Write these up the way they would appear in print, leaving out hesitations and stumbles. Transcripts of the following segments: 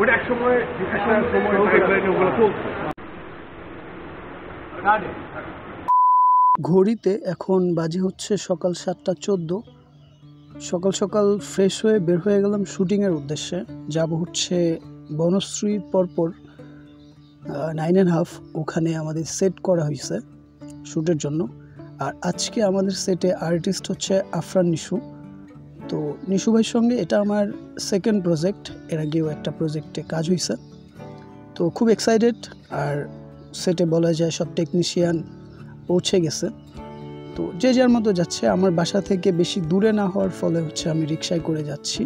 ওটা এক সময় ওগুলো চলছে। ঘড়িতে এখন বাজে হচ্ছে সকাল 7:14। সকাল সকাল ফ্রেশ হয়ে বের হয়ে গেলাম শুটিংয়ের উদ্দেশ্যে। যাব হচ্ছে বনশ্রীর পরপর 9.5, ওখানে আমাদের সেট করা হয়েছে শ্যুটের জন্য। আর আজকে আমাদের সেটে আর্টিস্ট হচ্ছে আফরান নিশু। তো নিশু ভাইয়ের সঙ্গে এটা আমার সেকেন্ড প্রজেক্ট, এর আগেও একটা প্রজেক্টে কাজ হয়েছে। তো খুব এক্সাইটেড। আর সেটে বলা যায় সব টেকনিশিয়ান পৌঁছে গেছে। তো যে যার মতো যাচ্ছে। আমার বাসা থেকে বেশি দূরে না হওয়ার ফলে হচ্ছে আমি রিক্সায় করে যাচ্ছি।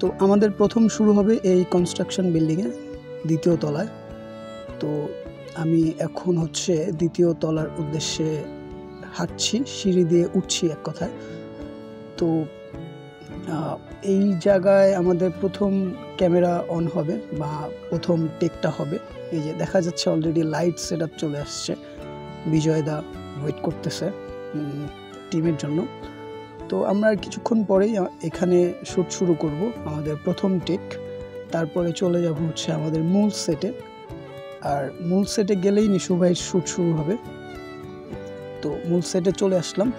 তো আমাদের প্রথম শুরু হবে এই কনস্ট্রাকশন বিল্ডিংয়ে, দ্বিতীয় তলায়। তো আমি এখন হচ্ছে দ্বিতীয় তলার উদ্দেশ্যে হাঁটছি, সিঁড়ি দিয়ে উঠছি এক কথায়। তো এই জায়গায় আমাদের প্রথম ক্যামেরা অন হবে বা প্রথম টেকটা হবে। এই যে দেখা যাচ্ছে অলরেডি লাইট সেট আপ চলে আসছে। বিজয়দা ওয়েট করতেছে টিমের জন্য। তো আমরা কিছুক্ষণ পরেই এখানে শ্যুট শুরু করব, আমাদের প্রথম টেক। তারপরে চলে যাব হচ্ছে আমাদের মূল সেটে। আর মূল সেটে গেলেই নিশু ভাইয়ের শ্যুট শুরু হবে। তো মূল সেটে চলে আসলাম।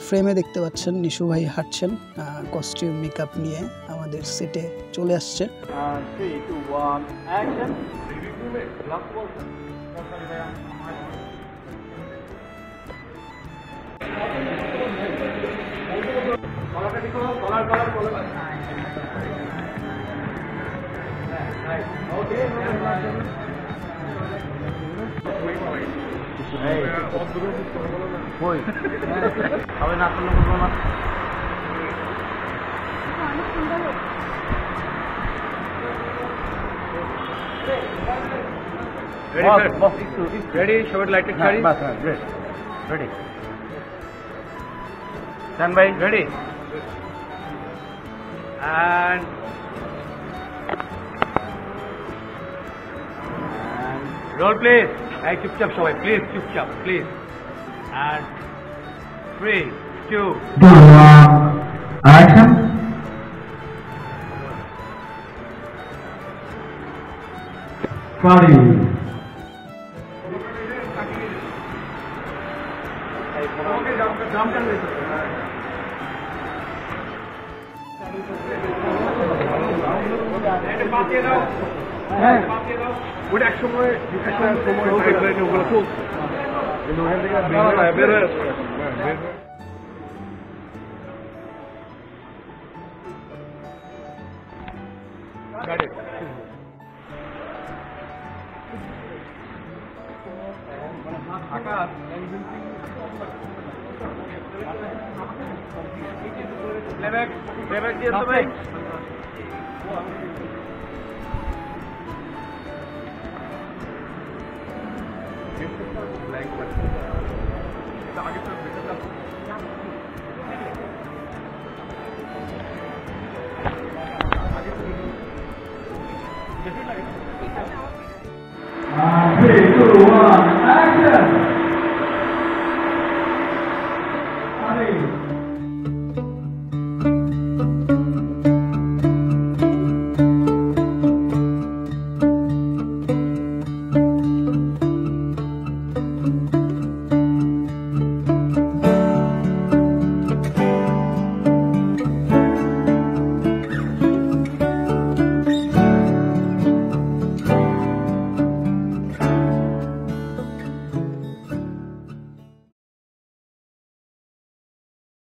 ফ্রেমে দেখতে পাচ্ছেন নিশু ভাই হাঁটছেন, কস্টিউম মেকআপ নিয়ে আমাদের সেটে চলে আসছে। Ready? Show it like a carry. Ready. Stand by. Ready? And roll, please. Hey, chupchap, show it, please. Chupchap, please. And 3, 2. Action. Ready. ওটা এক সময় ওগুলো চলছে, কিন্তু ওখান থেকে বের হয়ে আসছে। Playback দিয়ে তো ভাই। Three, two, one.